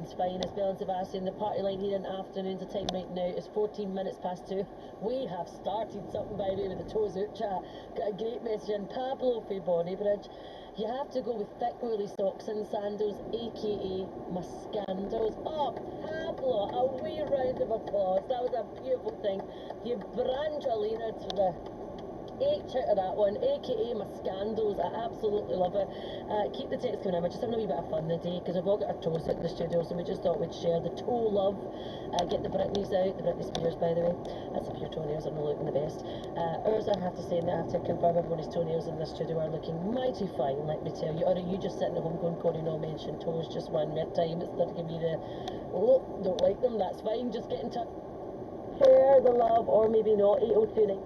everyone's fine. It's Bill and Sebastian. The party line here in afternoons. The time right now is 14 minutes past 2. We have started something, by the way, with the toes out chat. Got a great message in. Pablo for Bonnybridge. You have to go with thick woolly socks and sandals, aka muscandals. Oh, Pablo, a wee round of applause. That was a beautiful thing. You Brangelina to the H out of that one, aka my scandals. I absolutely love it. Keep the text coming in. We're just having a wee bit of fun today because we've all got our toes out in the studio, so we just thought we'd share the toe love. Get the Britneys out, the Britney Spears, by the way. That's if your toenails are not looking the best. Ours, I have to say, and I have to confirm, everybody's toenails in the studio are looking mighty fine, let me tell you. Or are you just sitting at home going, Corey, no mention toes just one more time? It's not giving me the, oh, don't like them, that's fine. Just get in touch. Share the love, or maybe not. 8029.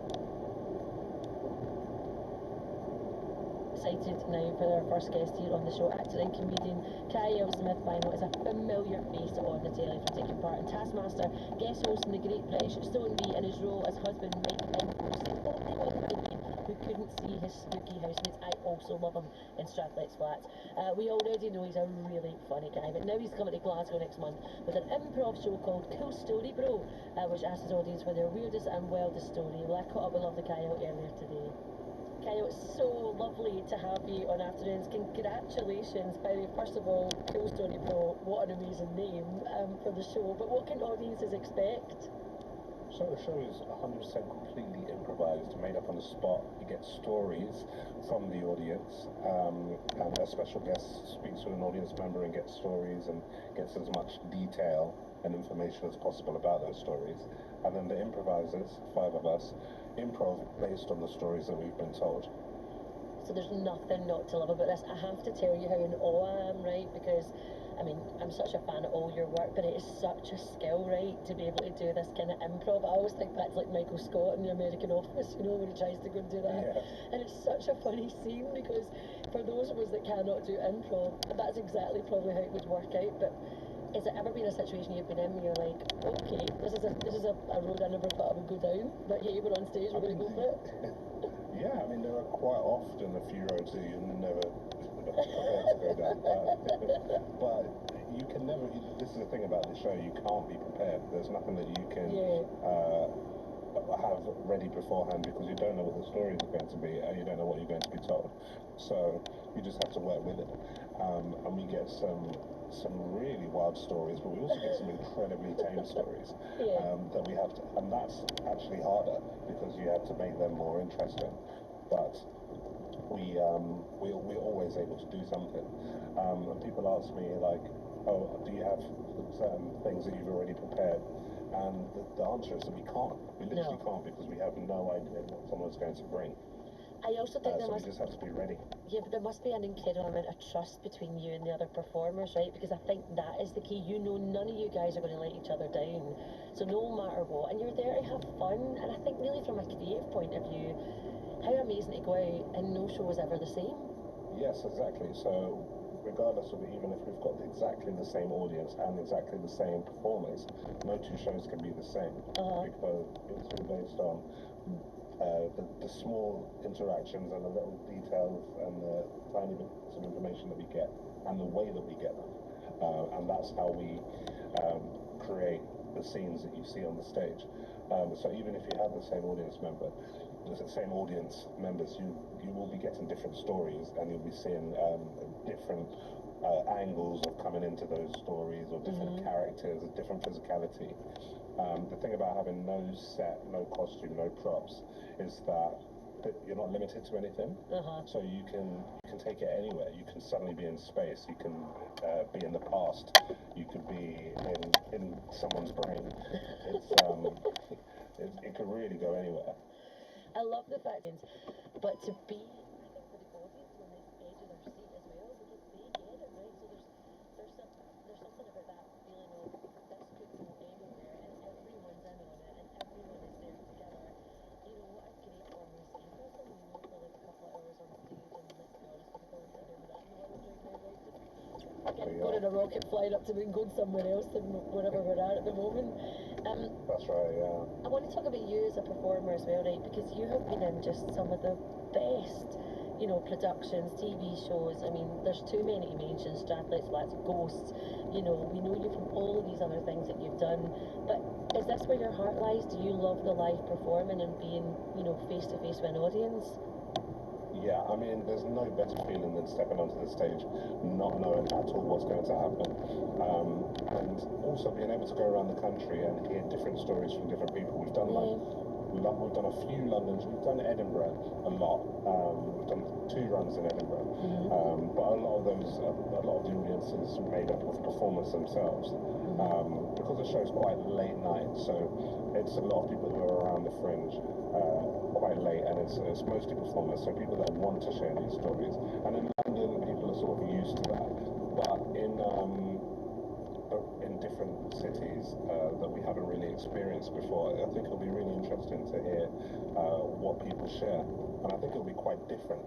Excited now for our first guest here on the show. Actor and comedian Kyle Smith, by now, is a familiar face on the telly for taking part in Taskmaster, guest host in the Great British Stone Bee, and his role as husband Mike in who couldn't see his spooky housemates. I also love him in Strathlet's Flats. We already know he's a really funny guy, but now he's coming to Glasgow next month with an improv show called Cool Story Bro, which asks his audience for their weirdest and wildest story. Well, I caught up with lovely Kyle earlier today. Kyle, it's so lovely to have you on Afternoons. Congratulations. By the way, first of all, Cool Story Bro, what an amazing name for the show. But what can audiences expect? So the show is 100% completely improvised, made up on the spot. You get stories from the audience, and a special guest speaks with an audience member and gets stories and gets as much detail and information as possible about those stories. And then the improvisers, 5 of us, improv based on the stories that we've been told. So there's nothing not to love about this. I have to tell you how in awe I am, right? Because, I mean, I'm such a fan of all your work, but it is such a skill, right, to be able to do this kind of improv. I always think back to like Michael Scott in The American Office, you know, when he tries to go and do that. Yeah. And it's such a funny scene because for those of us that cannot do improv, that's exactly probably how it would work out. But has it ever been a situation you've been in where you're like, okay, this is a road I never thought I would go down, but hey, we're on stage, we're going to go for it? Yeah, I mean, there are quite often a few roads that you're never prepared to go down, but you can never, this is the thing about the show, you can't be prepared. There's nothing that you can have ready beforehand because you don't know what the story is going to be, and you don't know what you're going to be told. So you just have to work with it. And we get some really wild stories, but we also get some incredibly tame stories that we have to, and that's actually harder because you have to make them more interesting. But we're always able to do something. And people ask me like, oh, do you have certain things that you've already prepared? And the answer is that we can't. We literally can't because we have no idea what someone's going to bring. I also think so we just have to be ready. Yeah, but there must be an incredible amount of trust between you and the other performers, right? Because I think that is the key. You know, none of you guys are going to let each other down. So no matter what, and you're there to have fun. And I think really from a creative point of view, how amazing to go out and no show is ever the same. Yes, exactly. So regardless of it, even if we've got exactly the same audience and exactly the same performers, no 2 shows can be the same because it's all based on the small interactions and the little details and the tiny bits of information that we get and the way that we get them. And that's how we create the scenes that you see on the stage. So even if you have the same audience members, you will be getting different stories, and you'll be seeing different angles of coming into those stories, or different characters, a different physicality. The thing about having no set, no costume, no props is that you're not limited to anything. So you can take it anywhere. You can suddenly be in space. You can be in the past. You could be in someone's brain. It could really go anywhere. I love the fact, but to be, I think, for the audience on the edge of their seat as well, because they get it, right? So there's something about that feeling of this could go anywhere, and everyone's in on it, and everyone is there together. You know, what a great form of escapism, you know, for like a couple of hours on stage, and let's be honest, we're going to do that in the world right now, right? Just going in a rocket flying up to the moon, going somewhere else than wherever we're at the moment. That's right, yeah. I want to talk about you as a performer as well, right? Because you have been in just some of the best you know, productions, TV shows. I mean, there's too many to mention. Strathclyde's Flats, Ghosts. You know, we know you from all of these other things that you've done. But is this where your heart lies? Do you love the live performing and being, you know, face to face with an audience? Yeah, I mean, there's no better feeling than stepping onto the stage, not knowing at all what's going to happen, and also being able to go around the country and hear different stories from different people. We've done we've done a few London, we've done Edinburgh a lot. We've done 2 runs in Edinburgh, but a lot of those, a lot of the audience is made up of performers themselves. Because the show's quite late night, so it's a lot of people who are around the fringe quite late, and it's mostly performers, so people that want to share these stories. And in London, people are sort of used to that, but in different cities that we haven't really experienced before, I think it'll be really interesting to hear what people share, and I think it'll be quite different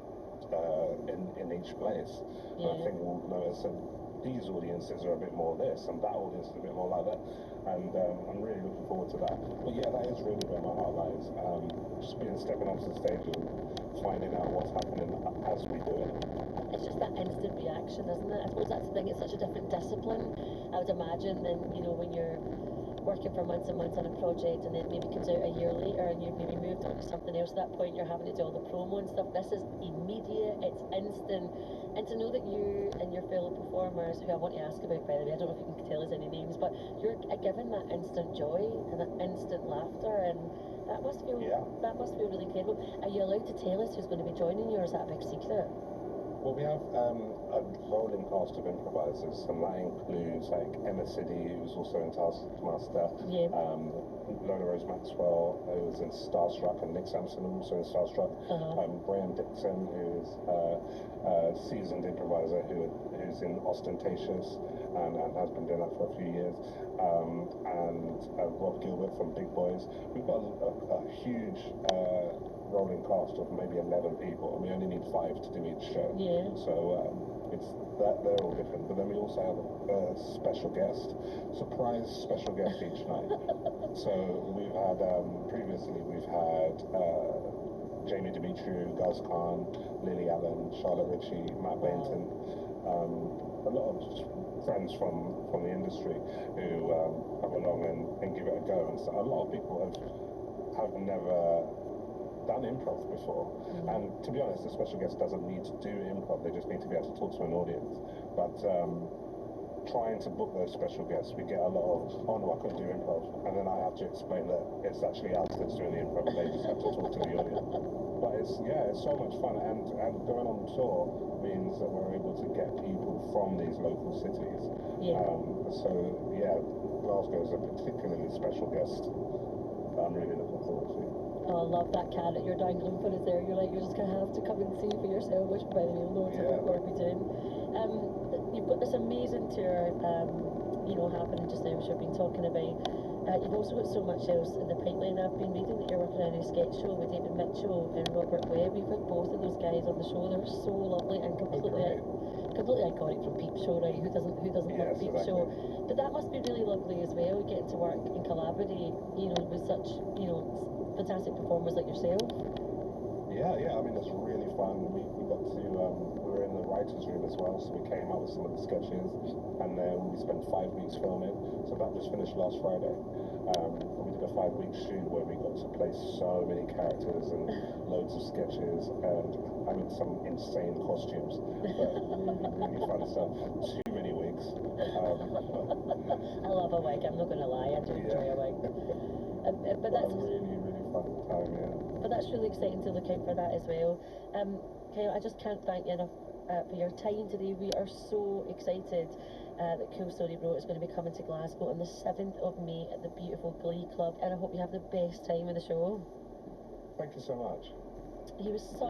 in each place. And I think we'll notice that these audiences are a bit more this, and that audience is a bit more like that, and I'm really looking forward to that. But yeah, that is really where my heart lies. Just stepping onto the stage and finding out what's happening as we do it. It's just that instant reaction, isn't it? I suppose that's the thing. It's such a different discipline, I would imagine, than, you know, when you're working for months and months on a project and then maybe comes out a year later and you've maybe moved on to something else. At that point, you're having to do all the promo and stuff. This is immediate. It's instant. And to know that you and your fellow performers, who I want to ask about, by the way, I don't know if you can tell us any names, but you're given that instant joy and that instant laughter, and that must feel really incredible. Are you allowed to tell us who's going to be joining you, or is that a big secret? Well, we have a rolling cast of improvisers, and that includes like Emma Siddy, who's also in Taskmaster, Lola Rose Maxwell, who's in Starstruck, and Nick Sampson, who's also in Starstruck, Graham Dixon, who's a seasoned improviser who's in Ostentatious and has been doing that for a few years, and Rob Gilbert from Big Boys. We've got a huge rolling cast of maybe 11 people, and we only need 5 to do each show. So it's that they're all different. But then we also have a special guest, surprise special guest each night. So we've had previously we've had Jamie Demetriou, Guz Khan, Lily Allen, Charlotte Ritchie, Matt Bainton, a lot of friends from the industry who come along and give it a go. And so a lot of people have never done improv before, and to be honest, the special guest doesn't need to do improv, they just need to be able to talk to an audience. But trying to book those special guests, we get a lot of, oh no, I couldn't do improv, and then I have to explain that it's actually us that's doing the improv, and they just have to talk to the audience. But it's so much fun, and going on tour means that we're able to get people from these local cities. So yeah, Glasgow is a particularly special guest that I'm really looking forward to. Oh, I love that carrot you're dangling for us there. You're like, you're just going to have to come and see for yourself, which, by the way, loads of people will be doing. You've got this amazing tour, you know, happening just now, which we've been talking about. You've also got so much else in the pipeline. I've been reading that you're working on a new sketch show with David Mitchell and Robert Webb. You've got both of those guys on the show. They're so lovely and completely iconic from Peep Show, right? Who doesn't love Peep Show? But that must be really lovely as well, getting to work and collaborate, you know, with such, you know, fantastic performers like yourself. Yeah, I mean, it's really fun. We got to, we were in the writer's room as well, so we came up with some of the sketches, and then we spent 5 weeks filming, so that just finished last Friday. We did a 5-week shoot where we got to play so many characters and loads of sketches, and I mean, some insane costumes, but really fun stuff. Too many wigs. I love a wig, I'm not going to lie, I do enjoy a wig. But that's really fun time, But that's really exciting to look out for that as well. Kyle, I just can't thank you enough for your time today. We are so excited that Cool Story Bro is going to be coming to Glasgow on the 7th of May at the beautiful Glee Club, and I hope you have the best time in the show. Thank you so much. He was so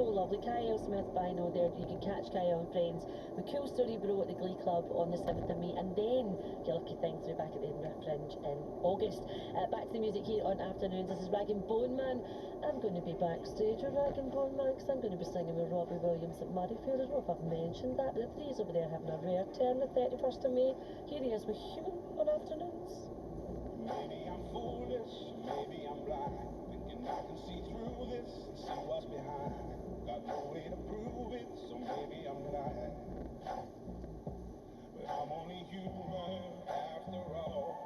lovely. Kyle Smith Bino there. You can catch Kyle and friends with Cool Story Bro at the Glee Club on the 7th of May, and then your lucky things will be back at the Edinburgh Fringe in August. Back to the music here on Afternoons. This is Rag and Bone Man. I'm going to be backstage with Rag and Bone Man because I'm going to be singing with Robbie Williams at Murrayfield. I don't know if I've mentioned that, but the three's over there having a rare turn the 31st of May. Here he is with Human on Afternoons. Maybe I'm foolish, maybe I'm blind, thinking I can see through this and see what's behind. Got got no way to prove it, so maybe I'm lying. But I'm only human after all.